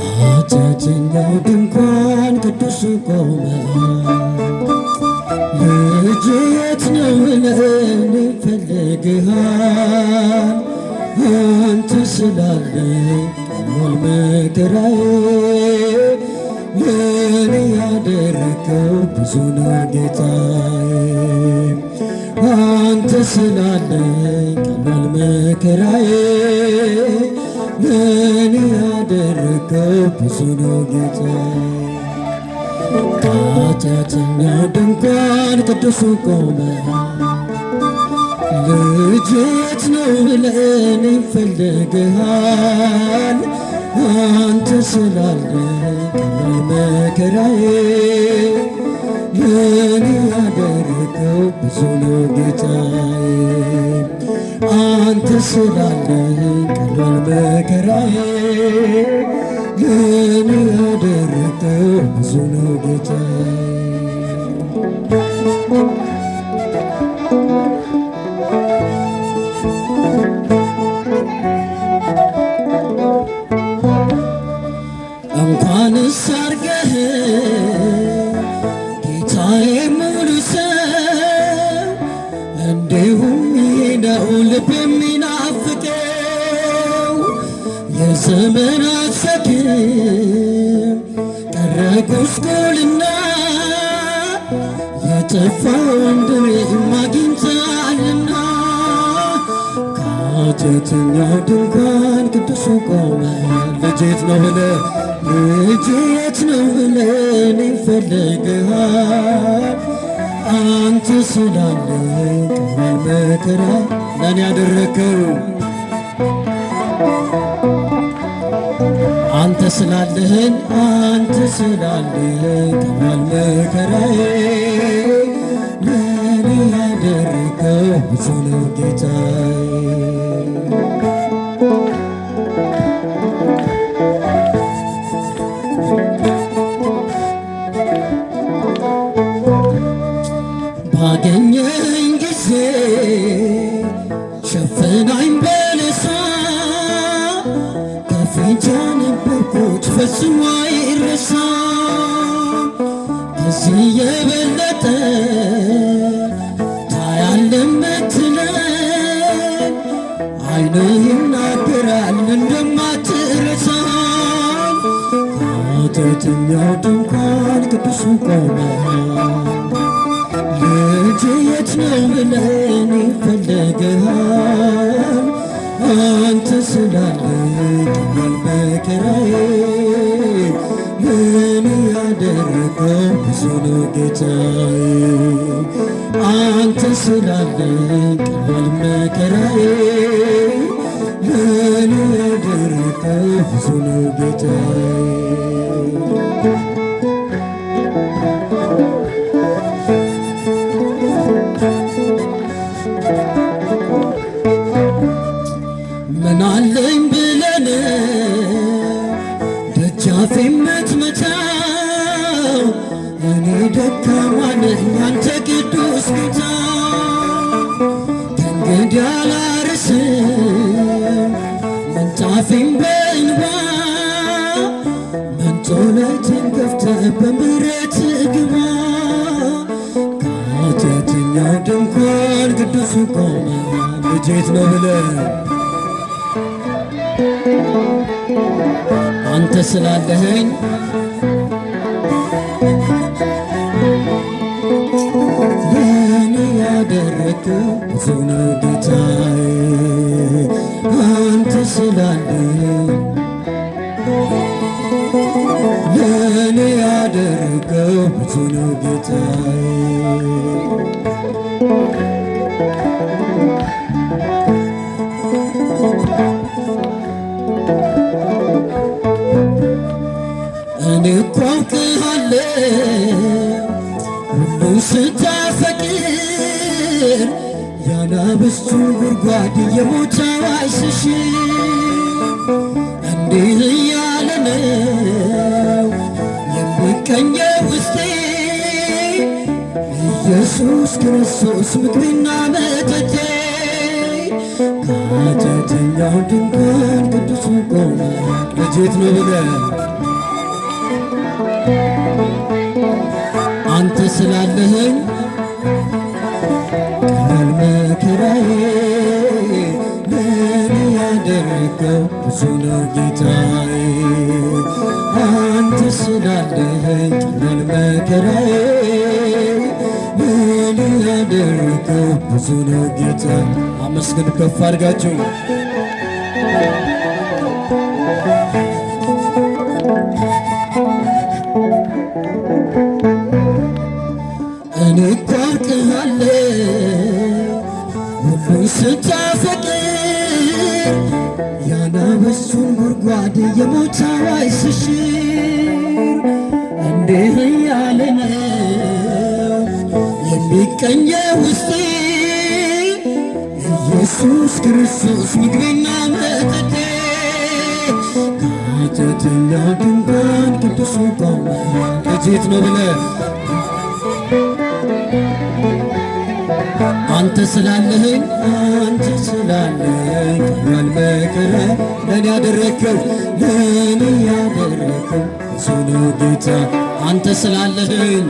ከኃጢአተኛው ድንኳን ቅዱስ ቆመ። ልጄ የት ነው ብለን ይፈልግሃል። አንተ ስላለ ቀሏል መከራዬ። ለኔ ያደረገው ብዙ ነው ጌታዬ። አንተ ስላለ ቀሏል መከራዬ። ለኔ ያደረገው ብዙ ነው ጌታዬ። ከኃጢአተኛው ድንኳን ቅዱሱ ቆመ። ልጄ የት ነው ብለን ይፈልግሃል። አንተ ስላለ ቀሏል መከራዬ። ለኔ ያደረገው ብዙ ነው ጌታዬ። አንተ ስላለ ቀሏል መከራዬ። ለኔ ያደረገው ብዙ ነው ጌታዬ። እንኳንስ አርገህ ጌታዬ ሙሉ ሰው፣ እንዲሁም ነው ልብ የሚናፍቀው። የዘመናት ሸክም ቀረ ጉስቁልና፣ የጠፋ ወንድሜም አግኝተሃልና። ከኃጢአተኛው ድንኳን ቅዱሱ ቆመ። ልጄ የት ነው ብለህ ልጄ የት ነው ብለን ይፈልግሃል። አንተ ስላለ ቀሏል መከራ። ለኔ ያደረገው አንተ ስላለህን አንተ ስላለህን ቀሏል መከራዬ። ለኔ ያደረገው ብዙ ነው ጌታዬ። ባገኘኝ ጊዜ ሸፍናኝ በለሳ፣ ከፊት ያነበብኩት ፈጽሞ አይረሳ። ከዚህ የበለጠ ታያለህ የምትለኝ ዓይንህ ይናገራል እንደማትረሳኝ። ከኃጢአተኛው ድንኳን ቅዱሱ ቆመ። ልጄ የት ነው ብለን ይፈልግሃል። አንተ ስላለ ቀሏል መከራዬ። ለኔ ያደረገው ብዙ ነው ጌታዬ። አንተ ስላለ ቀሏል መከራዬ። ለኔ ያደረገው ብዙ ነው ጌታዬ። ምናለኝ ብለን ደጃፌ የምትመታው፣ እኔ ደካማ ነኝ አንተ ቅዱስ ጌታ። ከእንግዲህ አላርስም ምንጣፌን በእንባ፣ መንጦላይቴን ከፍተህ በምሕረት ግባ። ከኃጢአተኛው ድንኳን ቅዱሱ ቆመ። ልጄ የት ነው ብለህ አንተ ስላለኸኝ ለኔ ያደረገው ብዙ ነው ጌታዬ። አንተ ስላለኸኝ ለኔ ያደረገው ብዙ ነው ጌታዬ። እኔ እኮ አውቅሃለሁ ሁሉ ስታፈቅር፣ የአናብስቱን ጉድጓድ የሞት አዋጅ ስሽር እንዲህ እያለ ነው የሚቀኘው ውስጤ ኢየሱስ ክርስቶስ ምግቤና መጠጤ። ከኃጢአተኛው ድንኳን ቅዱሱ ቆመ ልጄት ነው ብለህ አንተ ስላለኸኝ ቀላል መከራዬ ለኔ ያደረገው ብዙ ነው ጌታዬ። አንተ ስላለኸኝ ቀላል መከራዬ ለኔ ያደረገው ብዙ ነው ጌታ። አመስግን ከፍ አድርጋችሁ እኔ እኮ አውቅሃለሁ ሁሉን ስታፈቅር የአናብስቱን ጉድጓድ የሞት አዋጅ ስሽር እንዲህ እያለ ነው የሚቀኘው ውስጤ ኢየሱስ ክርስቶስ ምግቤና መጠጤ። ከኃጢአተኛው ድንኳን ቅዱሱ ቆመ ልጄት ነው ብለህ አንተ ስላለኸኝ ቀላል መከራ ለኔ ያደረግከው ብዙ ነው ጌታ። አንተ ስላለኸኝ